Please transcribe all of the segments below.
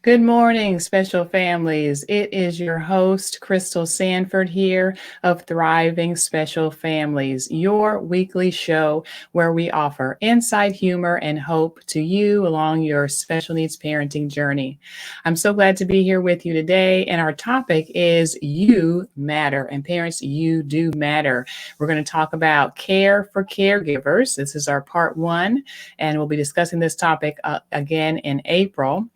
Good morning, special families. It is your host, Crystal Sanford, here of Thriving Special Families, your weekly show where we offer insight, humor, and hope to you along your special needs parenting journey. I'm so glad to be here with you today, and our topic is You Matter. And parents, you do matter. We're going to talk about care for caregivers. This is our part one, and we'll be discussing this topic again in April.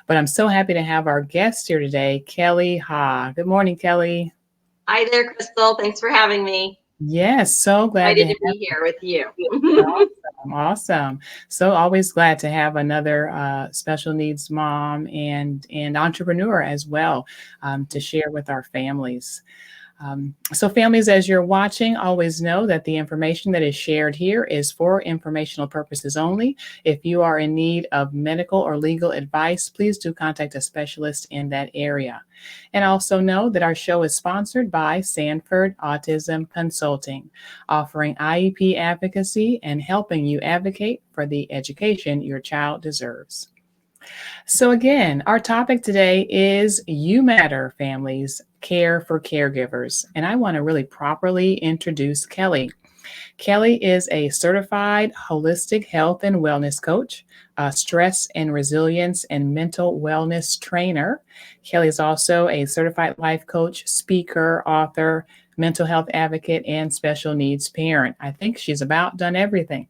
But I'm so happy to have our guest here today, Kelly Haugh. Good morning, Kelly. Hi there, Crystal. Thanks for having me. Yes, so glad to Excited have to be here with you. you. Awesome, awesome. So always glad to have another special needs mom and entrepreneur as well to share with our families. So families, as you're watching, always know that the information that is shared here is for informational purposes only. If you are in need of medical or legal advice, please do contact a specialist in that area. And also know that our show is sponsored by Sanford Autism Consulting, offering IEP advocacy and helping you advocate for the education your child deserves. So again, our topic today is You Matter, families, care for caregivers. And I want to really properly introduce Kelly. Kelly is a certified holistic health and wellness coach, a stress and resilience and mental wellness trainer. Kelly is also a certified life coach, speaker, author, mental health advocate, and special needs parent. I think she's about done everything.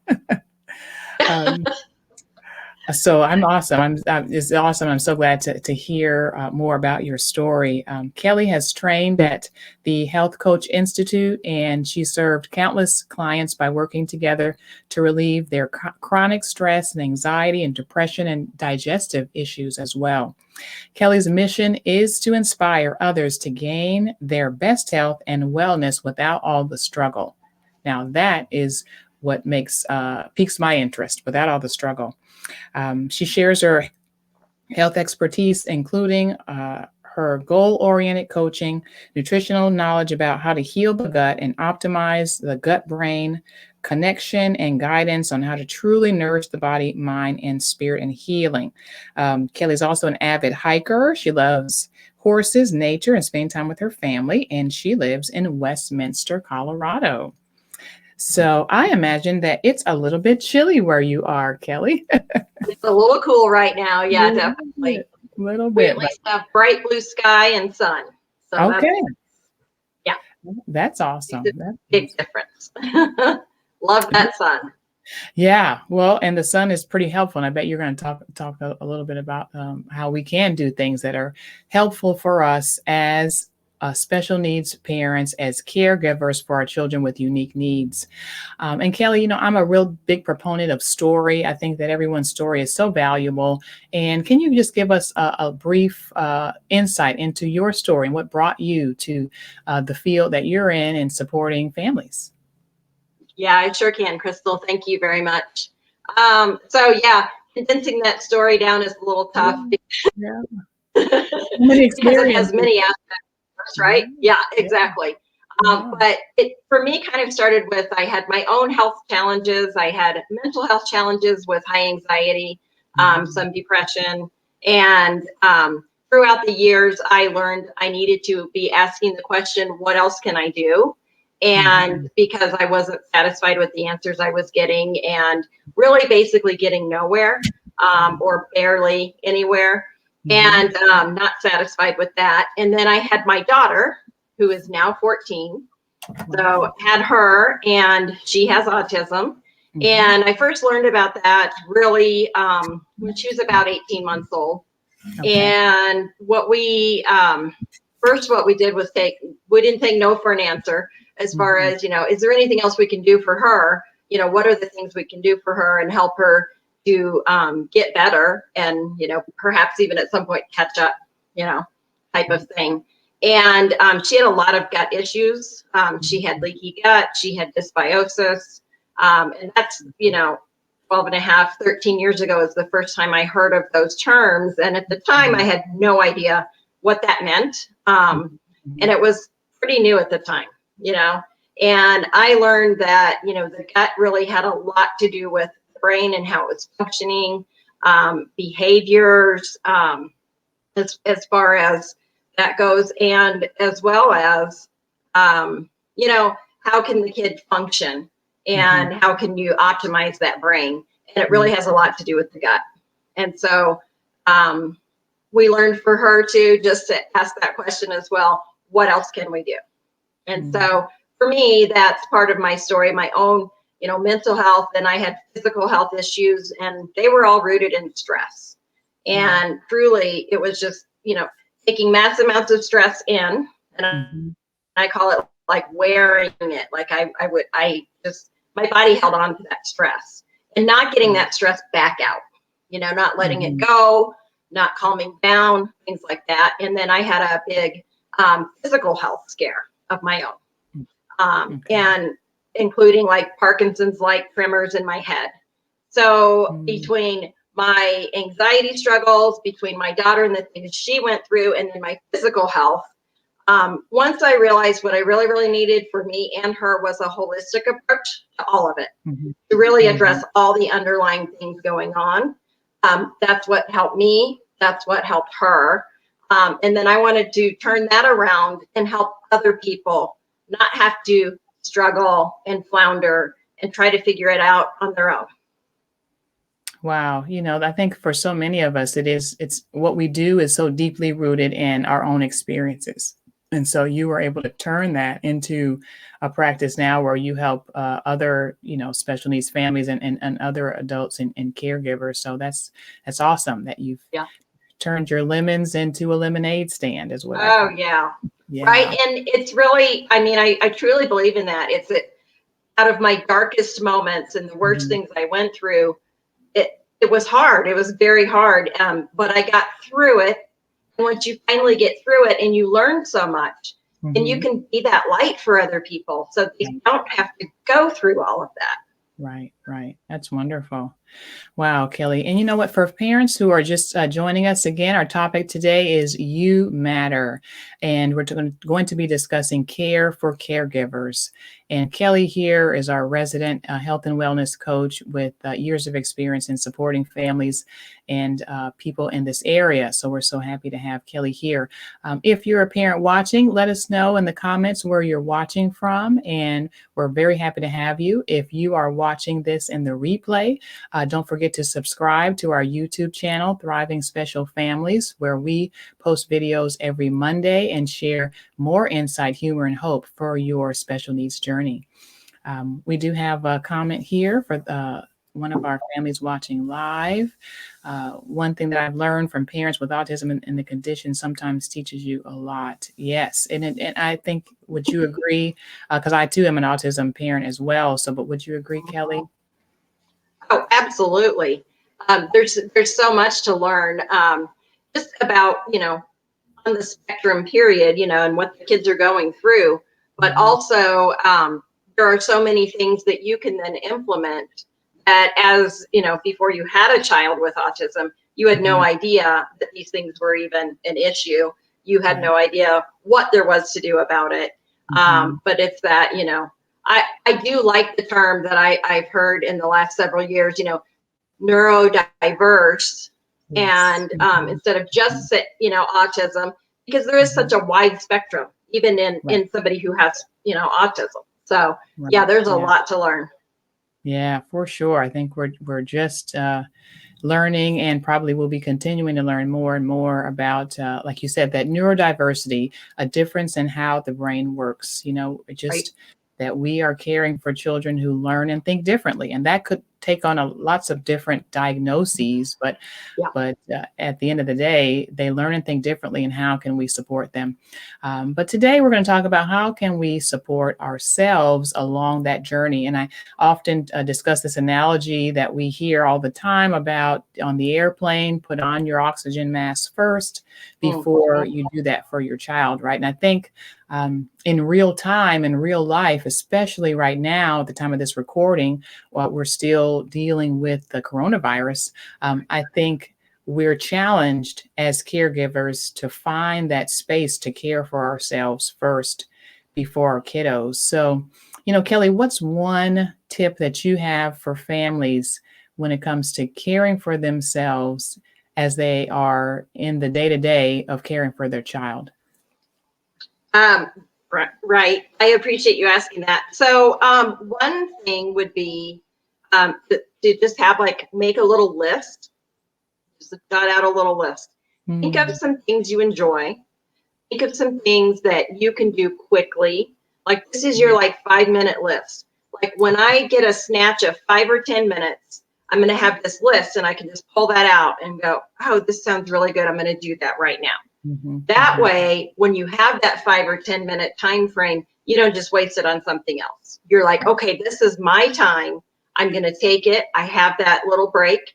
So I'm awesome. It's awesome. I'm so glad to hear more about your story. Kelly has trained at the Health Coach Institute, and she served countless clients by working together to relieve their chronic stress and anxiety and depression and digestive issues as well. Kelly's mission is to inspire others to gain their best health and wellness without all the struggle. Now that is what piques my interest, without all the struggle. She shares her health expertise, including her goal-oriented coaching, nutritional knowledge about how to heal the gut and optimize the gut-brain connection, and guidance on how to truly nourish the body, mind, and spirit, and healing. Kelly's also an avid hiker. She loves horses, nature, and spending time with her family, and she lives in Westminster, Colorado. So I imagine that it's a little bit chilly where you are, Kelly. It's a little cool right now. Yeah, definitely. A little We bit. at least have bright blue sky and sun. So Okay. Yeah. That's awesome. It's a big difference. Love that sun. Yeah. Well, and the sun is pretty helpful. And I bet you're going to talk a little bit about how we can do things that are helpful for us as special needs parents, as caregivers for our children with unique needs. And Kelly, I'm a real big proponent of story. I think that everyone's story is so valuable. And can you just give us a brief insight into your story and what brought you to the field that you're in and supporting families? Yeah, I sure can, Crystal. Thank you very much. Condensing that story down is a little tough Yeah. because it has many aspects, right? Yeah, exactly. But it, for me, kind of started with, I had my own health challenges. I had mental health challenges with high anxiety, some depression. And throughout the years, I learned I needed to be asking the question, what else can I do? And because I wasn't satisfied with the answers I was getting and really basically getting nowhere or barely anywhere. And not satisfied with that. And then I had my daughter, who is now 14. So had her, and she has autism. And I first learned about that really when she was about 18 months old. And what we did was we didn't take no for an answer as far as, is there anything else we can do for her? What are the things we can do for her and help her to get better and, perhaps even at some point catch up, type of thing. And she had a lot of gut issues. She had leaky gut. She had dysbiosis. And that's, 12 and a half, 13 years ago is the first time I heard of those terms. And at the time, I had no idea what that meant. And it was pretty new at the time, And I learned that, the gut really had a lot to do with the brain and how it was functioning, behaviors, as far as that goes, and as well as, you know, how can the kid function and how can you optimize that brain? And it really has a lot to do with the gut. And so we learned for her to just ask that question as well. What else can we do? And so for me, that's part of my story, my own, you know, mental health. And I had physical health issues, and they were all rooted in stress. And truly, it was just, you know, taking mass amounts of stress in, and I call it like wearing it. Like I just, my body held on to that stress and not getting that stress back out, you know, not letting it go, not calming down, things like that. And then I had a big physical health scare of my own, and including like Parkinson's like tremors in my head. So between my anxiety struggles, between my daughter and the things she went through, and then my physical health, once I realized what I really, really needed for me and her was a holistic approach to all of it, to really address all the underlying things going on. That's what helped me. That's what helped her. And then I wanted to turn that around and help other people not have to struggle and flounder and try to figure it out on their own. Wow. You know, I think for so many of us, it's what we do is so deeply rooted in our own experiences. And so you were able to turn that into a practice now where you help other, you know, special needs families and other adults and caregivers. So that's awesome that you've turned your lemons into a lemonade stand is what I call it. Yeah. Right. And it's really, I mean, I truly believe in that. It's out of my darkest moments and the worst things I went through. It was hard. It was very hard. But I got through it. And once you finally get through it and you learn so much, and you can be that light for other people so they don't have to go through all of that. Right, right. That's wonderful. Wow, Kelly. And you know what? For parents who are just joining us again, our topic today is You Matter. And we're going to be discussing care for caregivers. And Kelly here is our resident health and wellness coach with years of experience in supporting families and people in this area. So we're so happy to have Kelly here. If you're a parent watching, let us know in the comments where you're watching from. And we're very happy to have you. If you are watching this in the replay, don't forget to subscribe to our YouTube channel, Thriving Special Families, where we post videos every Monday and share more insight, humor, and hope for your special needs journey. We do have a comment here for one of our families watching live. One thing that I've learned from parents with autism and the condition sometimes teaches you a lot. Yes. And I think, would you agree? Because I too am an autism parent as well. So, but would you agree, Kelly? Oh, absolutely. There's so much to learn, just about, you know, on the spectrum period, you know, and what the kids are going through, but also there are so many things that you can then implement that, as you know, before you had a child with autism, you had no idea that these things were even an issue. You had no idea what there was to do about it. But it's that, you know, I do like the term that I've heard in the last several years, you know, neurodiverse, and instead of just, you know, autism, because there is such a wide spectrum, even in somebody who has, you know, autism. So yeah, there's a lot to learn. Yeah, for sure. I think we're just learning, and probably will be continuing to learn more and more about, like you said, that neurodiversity, a difference in how the brain works. You know, just that we are caring for children who learn and think differently, and that could take on lots of different diagnoses, but at the end of the day, they learn and think differently, and how can we support them? But today we're going to talk about how can we support ourselves along that journey. And I often discuss this analogy that we hear all the time about on the airplane: put on your oxygen mask first before you do that for your child, right? And I think in real time, in real life, especially right now at the time of this recording, while we're still dealing with the coronavirus, I think we're challenged as caregivers to find that space to care for ourselves first before our kiddos. So, you know, Kelly, what's one tip that you have for families when it comes to caring for themselves as they are in the day-to-day of caring for their child? Right. I appreciate you asking that. So one thing would be to just have make a little list, just jot out a little list. Think of some things you enjoy. Think of some things that you can do quickly. Like this is your 5-minute list. Like when I get a snatch of 5 or 10 minutes, I'm going to have this list and I can just pull that out and go, oh, this sounds really good. I'm going to do that right now. That way, when you have that 5 or 10 minute time frame, you don't just waste it on something else. You're like, okay, this is my time. I'm going to take it. I have that little break.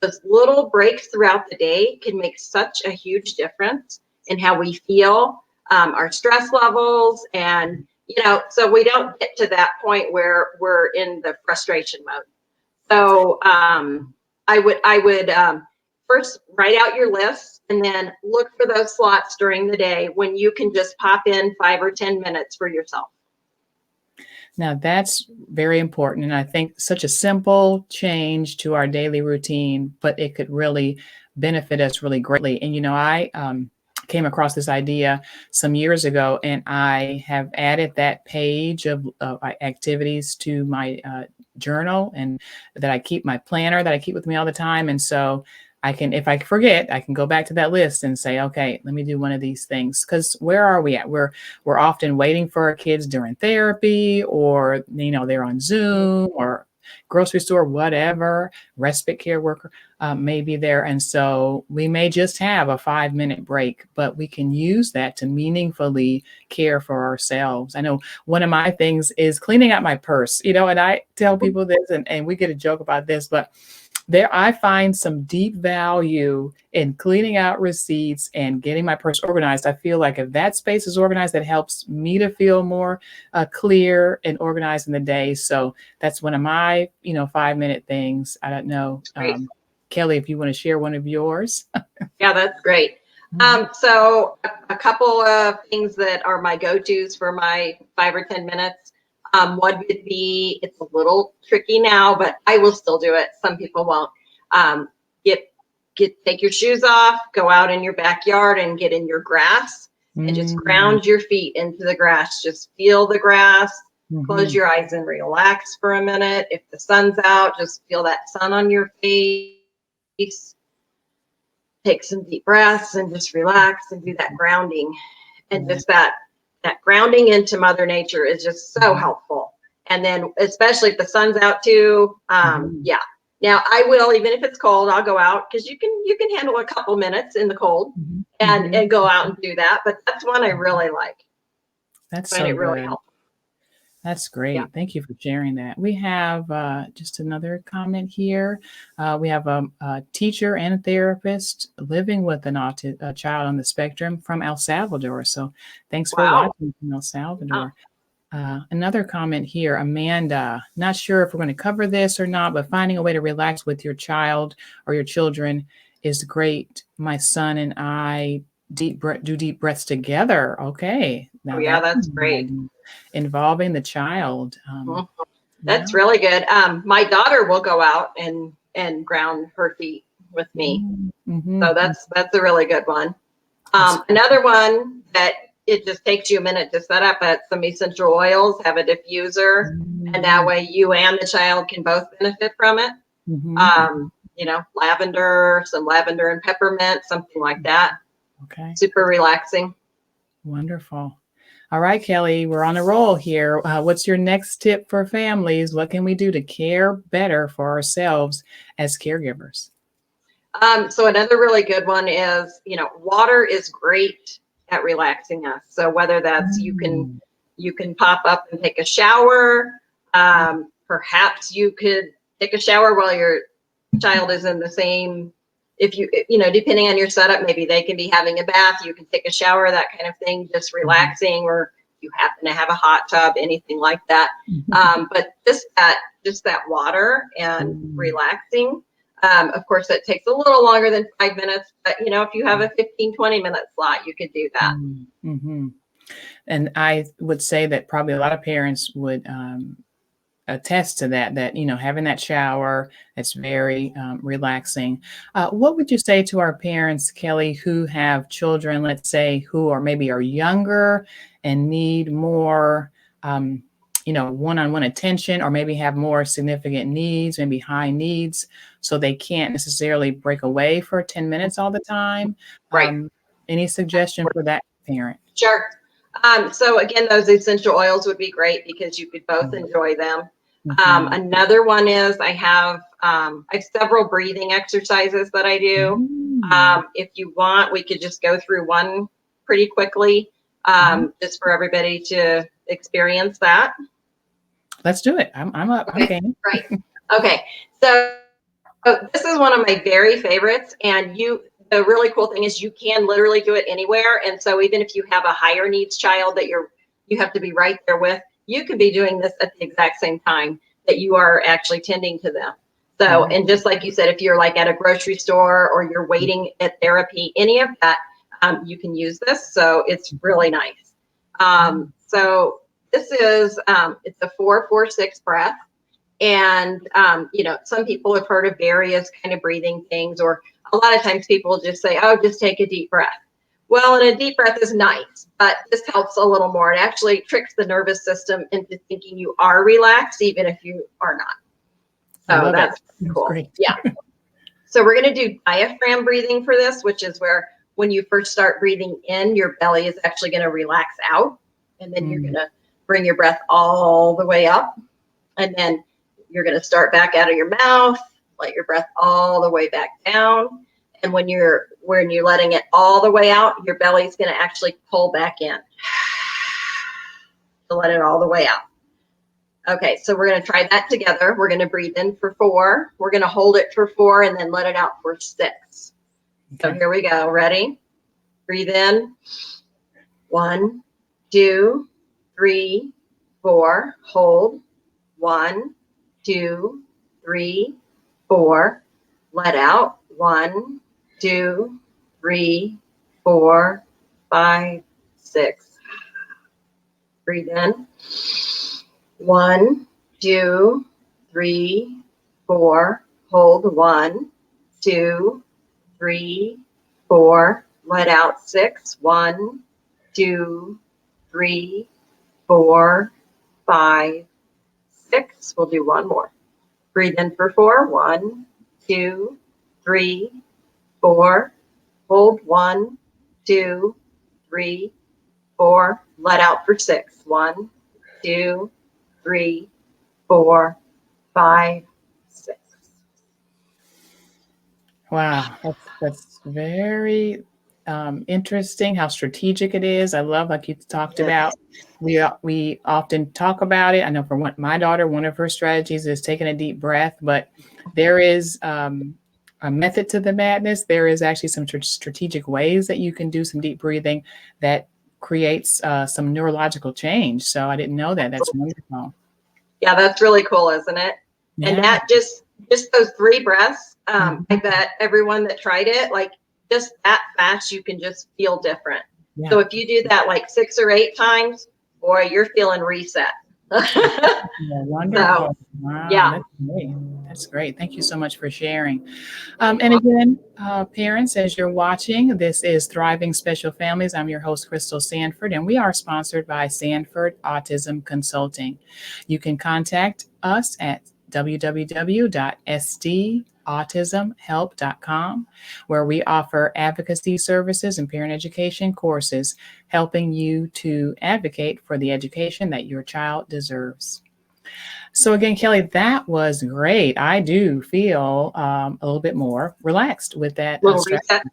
Those little breaks throughout the day can make such a huge difference in how we feel, our stress levels, and so we don't get to that point where we're in the frustration mode. So I would first write out your list and then look for those slots during the day when you can just pop in 5 or 10 minutes for yourself. Now that's very important. And I think such a simple change to our daily routine, but it could really benefit us really greatly. And, I came across this idea some years ago, and I have added that page of activities to my journal, and that I keep my planner that I keep with me all the time. And so I can, if I forget, I can go back to that list and say, okay, let me do one of these things. Because where are we at? We're often waiting for our kids during therapy, or they're on Zoom or grocery store, whatever, respite care worker may be there. And so we may just have a 5-minute break, but we can use that to meaningfully care for ourselves. I know one of my things is cleaning out my purse, and I tell people this, and we get a joke about this, but I find some deep value in cleaning out receipts and getting my purse organized. I feel like if that space is organized, that helps me to feel more clear and organized in the day. So that's one of my, 5-minute things. I don't know, Kelly, if you want to share one of yours. Yeah, that's great. So a couple of things that are my go-tos for my 5 or 10 minutes. One would be, it's a little tricky now, but I will still do it. Some people won't. Take your shoes off, go out in your backyard and get in your grass and just ground your feet into the grass. Just feel the grass, close your eyes and relax for a minute. If the sun's out, just feel that sun on your face. Take some deep breaths and just relax and do that grounding. And just that grounding into Mother Nature is just so helpful. And then especially if the sun's out too, yeah. Now I will, even if it's cold, I'll go out, because you can handle a couple minutes in the cold and go out and do that. But that's one I really like. That's so really good. helps. That's great. Yeah. Thank you for sharing that. We have just another comment here. We have a teacher and a therapist living with a child on the spectrum from El Salvador. So thanks for watching from El Salvador. Another comment here, Amanda, not sure if we're going to cover this or not, but finding a way to relax with your child or your children is great. My son and I do deep breaths together. Okay. Now that's great. Involving the child. That's really good. My daughter will go out and ground her feet with me. So that's a really good one. Another one that it just takes you a minute to set up, but some essential oils, have a diffuser, and that way you and the child can both benefit from it. Lavender, some lavender and peppermint, something like that. Okay. Super relaxing. Wonderful. All right, Kelly, we're on a roll here. What's your next tip for families? What can we do to care better for ourselves as caregivers? So another really good one is, water is great at relaxing us. So whether that's you can pop up and take a shower. Perhaps you could take a shower while your child is in the same, depending on your setup, maybe they can be having a bath, you can take a shower, that kind of thing, just relaxing, or you happen to have a hot tub, anything like that. But just that water and relaxing. Of course, that takes a little longer than 5 minutes, but if you have a 15-20 minute slot, you could do that. And I would say that probably a lot of parents would attest to that, having that shower, that's very relaxing. What would you say to our parents, Kelly, who have children, let's say, who are maybe are younger and need more, one-on-one attention, or maybe have more significant needs, maybe high needs, so they can't necessarily break away for 10 minutes all the time? Right. Any suggestion for that parent? Sure. So again, those essential oils would be great because you could both enjoy them. Another one is I have several breathing exercises that I do. If you want, we could just go through one pretty quickly, just for everybody to experience that. Let's do it. I'm up. Okay. Okay. Right. Okay. So this is one of my very favorites, and the really cool thing is you can literally do it anywhere. And so even if you have a higher needs child that you have to be right there with, you could be doing this at the exact same time that you are actually tending to them. So, and just like you said, if you're like at a grocery store or you're waiting at therapy, any of that, you can use this. So it's really nice. So this is, it's a 4-4-6 breath. And, some people have heard of various kind of breathing things, or a lot of times people just say, oh, just take a deep breath. Well, and a deep breath is nice, but this helps a little more. It actually tricks the nervous system into thinking you are relaxed, even if you are not. So that's cool. Great. Yeah. So we're going to do diaphragm breathing for this, which is where when you first start breathing in, your belly is actually going to relax out. And then you're going to bring your breath all the way up. And then you're going to start back out of your mouth, let your breath all the way back down. And when you're letting it all the way out, your belly's going to actually pull back in to let it all the way out. Okay, so we're going to try that together. We're going to breathe in for 4. We're going to hold it for 4 and then let it out for 6. Okay. So here we go. Ready? Breathe in. 1, 2, 3, 4. Hold. 1, 2, 3, 4. Let out. 1, 2, 3, 4, 5, 6. Breathe in. 1, 2, 3, 4. Hold. 1, 2, 3, 4. Let out. 6. 1, 2, 3, 4, 5, 6. We'll do one more. Breathe in for 4. 1, 2, 3, 4. Hold. 1, 2, 3, 4. Let out for 6. 1, 2, 3, 4, 5, 6. Wow, that's very interesting how strategic it is. I love, like you talked about, we often talk about it. I know for my daughter, one of her strategies is taking a deep breath, but there is a method to the madness. There is actually some strategic ways that you can do some deep breathing that creates some neurological change. So I didn't know that. That's wonderful. Yeah, that's really cool, isn't it? Yeah. And that just those 3 breaths, I bet everyone that tried it, like just that fast, you can just feel different. Yeah. So if you do that like 6 or 8 times, boy, you're feeling reset. Yeah, wonderful. So, wow, yeah. That's great. Thank you so much for sharing. And again, parents, as you're watching, this is Thriving Special Families. I'm your host, Crystal Sanford, and we are sponsored by Sanford Autism Consulting. You can contact us at www.sdautismhelp.com, where we offer advocacy services and parent education courses, helping you to advocate for the education that your child deserves. So again, Kelly, that was great. I do feel a little bit more relaxed with that. Little reset.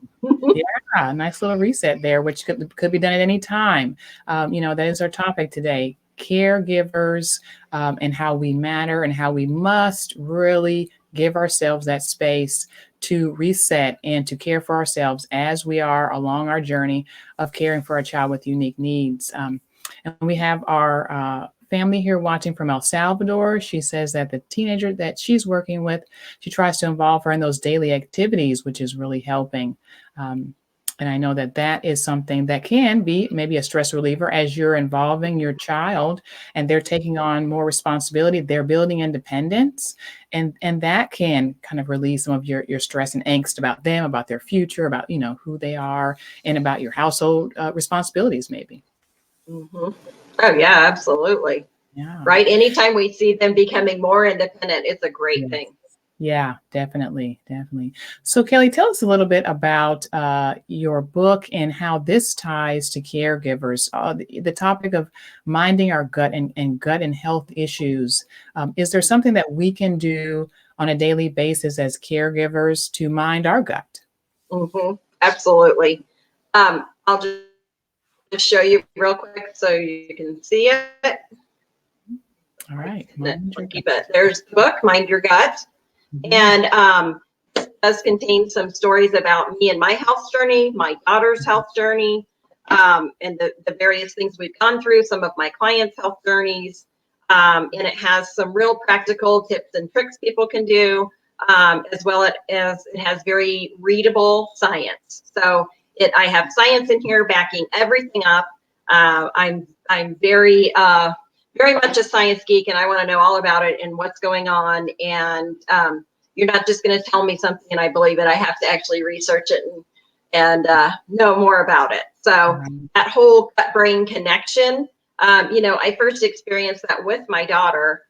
Yeah, nice little reset there, which could be done at any time. That is our topic today. Caregivers and how we matter and how we must really give ourselves that space to reset and to care for ourselves as we are along our journey of caring for a child with unique needs. And we have our family here watching from El Salvador. She says that the teenager that she's working with, she tries to involve her in those daily activities, which is really helping. And I know that that is something that can be maybe a stress reliever as you're involving your child and they're taking on more responsibility, they're building independence, and that can kind of release some of your stress and angst about them, about their future, about, who they are, and about your household responsibilities maybe. Hmm. Oh yeah, absolutely. Yeah. Right. Anytime we see them becoming more independent, it's a great Yes. thing. Yeah, definitely, definitely. So, Kelly, tell us a little bit about your book and how this ties to caregivers. The topic of minding our gut and gut and health issues. Is there something that we can do on a daily basis as caregivers to mind our gut? Hmm. Absolutely. I'll just show you real quick so you can see it. All right, mind your gut. Keep it. There's the book, Mind Your Gut. Mhm. And it does contain some stories about me and my health journey, my daughter's health journey, and the various things we've gone through, some of my clients' health journeys. And it has some real practical tips and tricks people can do, as well as it has very readable science. So I have science in here backing everything up. I'm very much a science geek, and I want to know all about it and what's going on. And you're not just going to tell me something and I believe it. I have to actually research it and know more about it. So Um, that whole gut brain connection, I first experienced that with my daughter,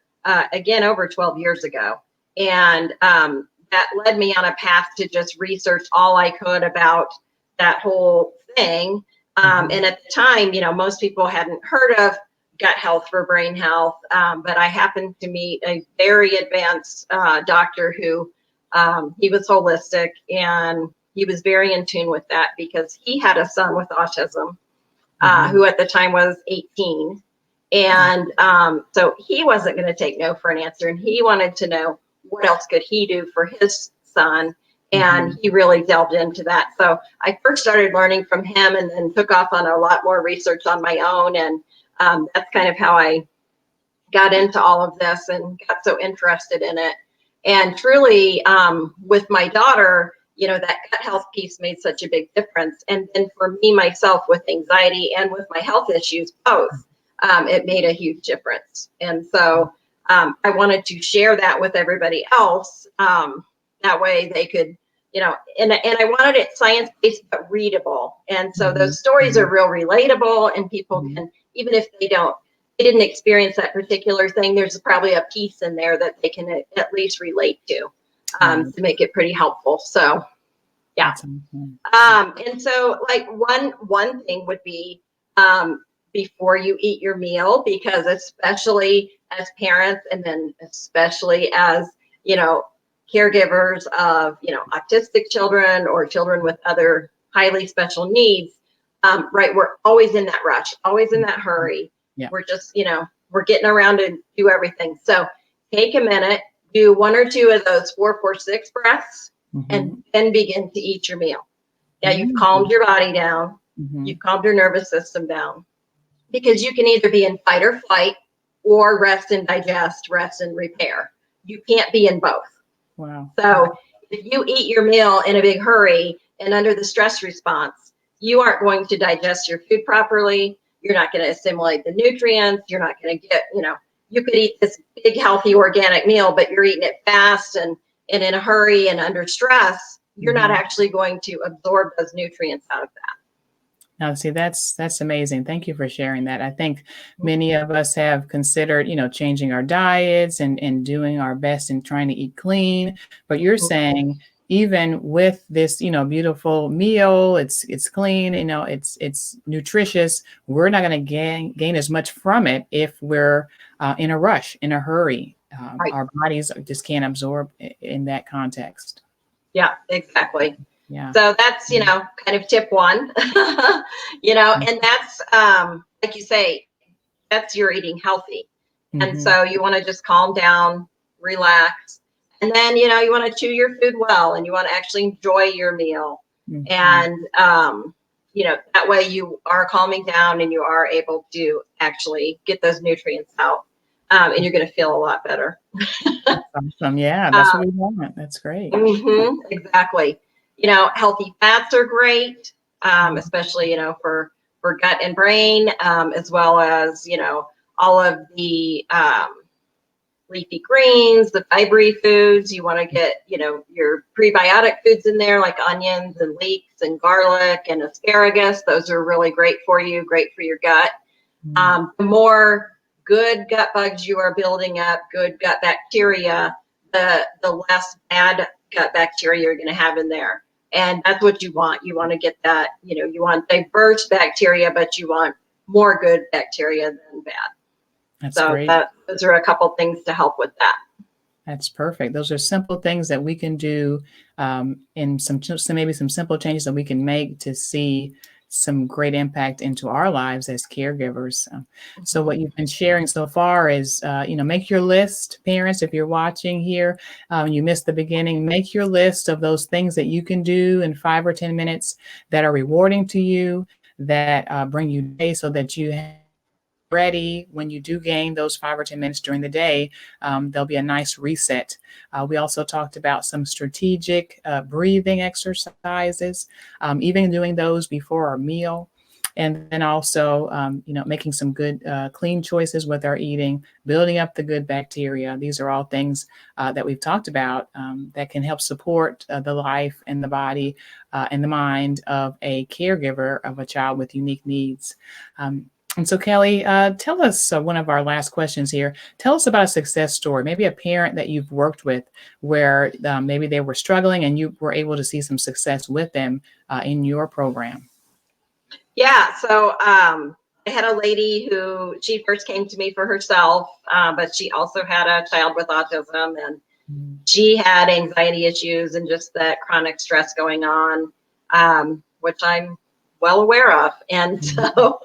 again, over 12 years ago. And that led me on a path to just research all I could about that whole thing. mhm. And at the time, most people hadn't heard of gut health for brain health. But I happened to meet a very advanced doctor who he was holistic and he was very in tune with that because he had a son with autism Mhm. who at the time was 18. And so he wasn't going to take no for an answer. And he wanted to know what else could he do for his son. And Mhm. he really delved into that. So I first started learning from him and then took off on a lot more research on my own. And that's kind of how I got into all of this and got so interested in it. And truly, with my daughter, that gut health piece made such a big difference. And then for me, myself, with anxiety and with my health issues, both, it made a huge difference. And so I wanted to share that with everybody else. That way they could, and I wanted it science based but readable. And so Mhm. those stories are Mhm. real relatable, and people Mhm. can, even if they didn't experience that particular thing, there's probably a piece in there that they can at least relate Right. to make it pretty helpful. So yeah. That's awesome. And so like one thing would be before you eat your meal, because especially as parents and then especially as, you know, caregivers of, autistic children or children with other highly special needs, right? We're always in that rush, always in that Mhm. hurry. Yeah. We're just, we're getting around to do everything. So take a minute, do one or two of those 4-4-6 breaths, Mhm. and then begin to eat your meal. Now you've calmed Mm. your body down, Mhm. you've calmed your nervous system down, because you can either be in fight or flight or rest and digest, rest and repair. You can't be in both. Wow. So if you eat your meal in a big hurry and under the stress response, you aren't going to digest your food properly. You're not going to assimilate the nutrients. You're not going to get, you could eat this big, healthy, organic meal, but you're eating it fast and in a hurry and under stress. You're not Mhm. actually going to absorb those nutrients out of that. Now, see, that's amazing. Thank you for sharing that. I think Mhm. many of us have considered, changing our diets and doing our best and trying to eat clean. But you're saying even with this, beautiful meal, it's clean, it's nutritious. We're not going to gain as much from it if we're in a rush, in a hurry. Right. Our bodies just can't absorb in that context. Yeah, exactly. Yeah. So that's, Mhm. kind of tip one, and that's, like you say, that's you're eating healthy. And Mhm. so you want to just calm down, relax, and then, you want to chew your food well and you want to actually enjoy your meal. Mhm. And, that way you are calming down and you are able to actually get those nutrients out. And you're going to feel a lot better. That's awesome. Yeah, that's what Um, we want. That's great. exactly. Healthy fats are great. especially, for gut and brain, as well as, all of the leafy greens, the fibery foods. You want to get, your prebiotic foods in there, like onions and leeks and garlic and asparagus. Those are really great for you, great for your gut. The more good gut bugs you are building up, good gut bacteria, the less bad gut bacteria you're going to have in there. And that's what you want. You want to get that, you want diverse bacteria, but you want more good bacteria than bad. That's great. Those are a couple things to help with that. That's perfect. Those are simple things that we can do, in maybe some simple changes that we can make to see some great impact into our lives as caregivers. So what you've been sharing so far is, make your list, parents, if you're watching here, you missed the beginning, make your list of those things that you can do in 5 or 10 minutes that are rewarding to you, that bring you joy, so that you ready when you do gain those 5 or 10 minutes during the day. There'll be a nice reset. We also talked about some strategic breathing exercises, even doing those before our meal. And then also, making some good, clean choices with our eating, building up the good bacteria. These are all things that we've talked about that can help support the life and the body and the mind of a caregiver of a child with unique needs. And so, Kelly, tell us, one of our last questions here. Tell us about a success story, maybe a parent that you've worked with where maybe they were struggling and you were able to see some success with them in your program. Yeah, so I had a lady who, she first came to me for herself, but she also had a child with autism, and she had anxiety issues and just that chronic stress going on, which I'm well aware of. And so,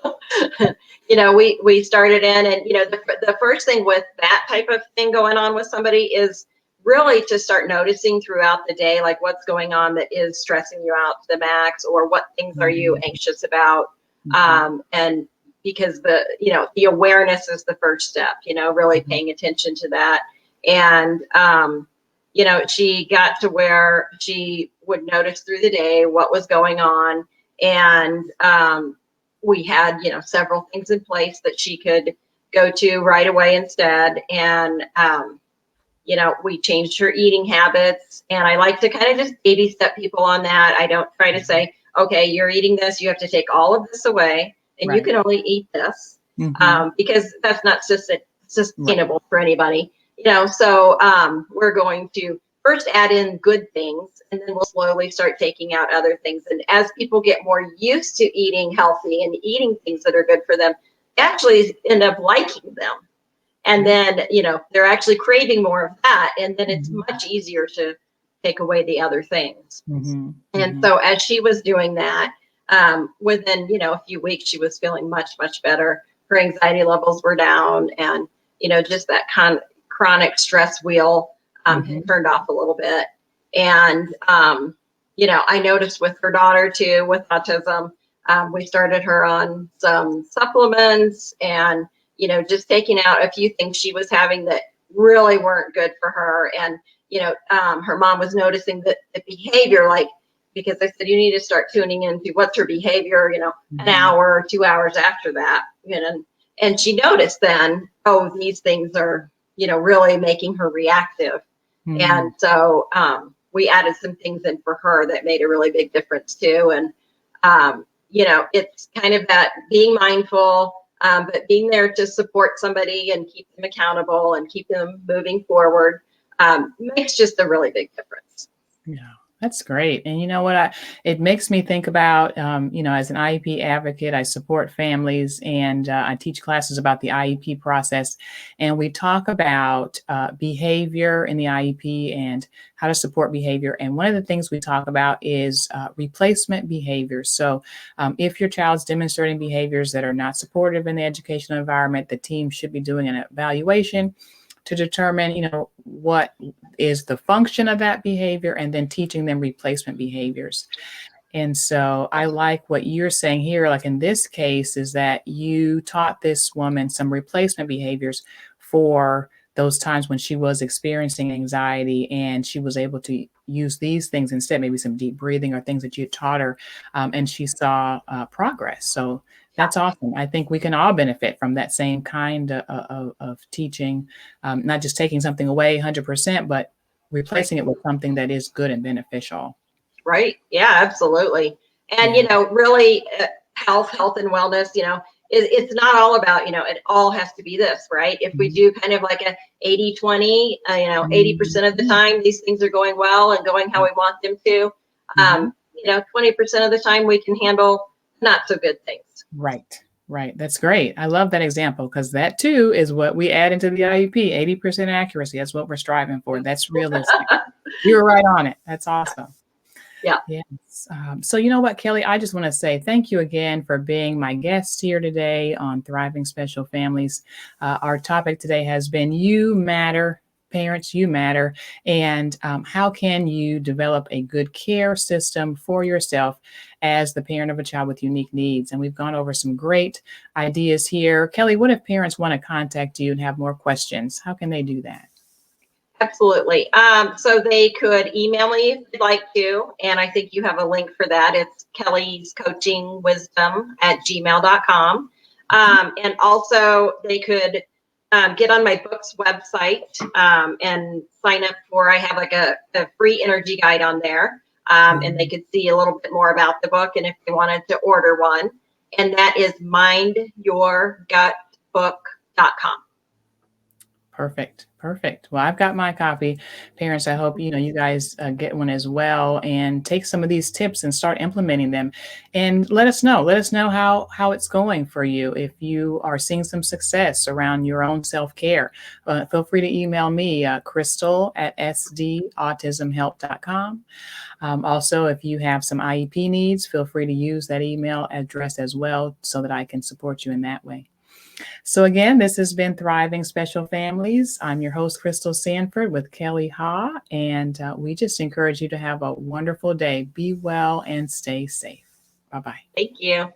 we started in, and, the first thing with that type of thing going on with somebody is really to start noticing throughout the day, like what's going on that is stressing you out to the max, or what things are you anxious about? And because the awareness is the first step, really paying attention to that. And, she got to where she would notice through the day what was going on. And we had, several things in place that she could go to right away instead. And, we changed her eating habits. And I like to kind of just baby step people on that. I don't try to say, okay, you're eating this, you have to take all of this away, and you can only eat this, because that's not sustainable for anybody. So we're going to first add in good things, and then we'll slowly start taking out other things. And as people get more used to eating healthy and eating things that are good for them, they actually end up liking them. And then, they're actually craving more of that. And then it's much easier to take away the other things. And so as she was doing that, within, a few weeks, she was feeling much, much better. Her anxiety levels were down, and, just that chronic stress wheel had turned off a little bit. And, I noticed with her daughter too, with autism, we started her on some supplements, and, just taking out a few things she was having that really weren't good for her. And, her mom was noticing that the behavior, because I said, you need to start tuning into what's her behavior, an hour or 2 hours after that, and she noticed then, oh, these things are, really making her reactive. And so we added some things in for her that made a really big difference too. And, it's kind of that being mindful, but being there to support somebody and keep them accountable and keep them moving forward makes just a really big difference. Yeah. That's great. And you know what? It makes me think about, as an IEP advocate, I support families, and I teach classes about the IEP process. And we talk about behavior in the IEP and how to support behavior. And one of the things we talk about is replacement behavior. So if your child's demonstrating behaviors that are not supportive in the educational environment, the team should be doing an evaluation to determine, what is the function of that behavior, and then teaching them replacement behaviors. And so I like what you're saying here, like in this case, is that you taught this woman some replacement behaviors for those times when she was experiencing anxiety, and she was able to use these things instead, maybe some deep breathing or things that you taught her, and she saw progress. So Yeah. that's awesome. I think we can all benefit from that same kind of teaching, not just taking something away 100%, but Right. replacing it with something that is good and beneficial. Right. Yeah, absolutely. And, Yeah. really health and wellness, it's not all about, it all has to be this, right? If we Mhm. do kind of like a 80-20, 80% of the Mhm. time, these things are going well and going how we want them to. Mhm. 20% of the time we can handle not so good things. Right. Right. That's great. I love that example because that too is what we add into the IEP, 80% accuracy. That's what we're striving for. That's realistic. You were right on it. That's awesome. Yeah. Yes. So you know what, Kelly, I just want to say thank you again for being my guest here today on Thriving Special Families. Our topic today has been You Matter. Parents, you matter. And how can you develop a good care system for yourself as the parent of a child with unique needs? And we've gone over some great ideas here. Kelly, what if parents want to contact you and have more questions? How can they do that? Absolutely. So they could email me if they'd like to, and I think you have a link for that. It's Kelly's Coaching Wisdom at gmail.com. And also they could get on my book's website and sign up for, I have like a free energy guide on there. And they could see a little bit more about the book and if they wanted to order one. And that is mindyourgutbook.com. Perfect. Perfect. Well, I've got my copy. Parents, I hope you guys get one as well and take some of these tips and start implementing them. And let us know. Let us know how it's going for you. If you are seeing some success around your own self-care, feel free to email me, Crystal at sdautismhelp.com. Also, if you have some IEP needs, feel free to use that email address as well so that I can support you in that way. So again, this has been Thriving Special Families. I'm your host, Crystal Sanford with Kelly Haugh, and we just encourage you to have a wonderful day. Be well and stay safe. Bye-bye. Thank you.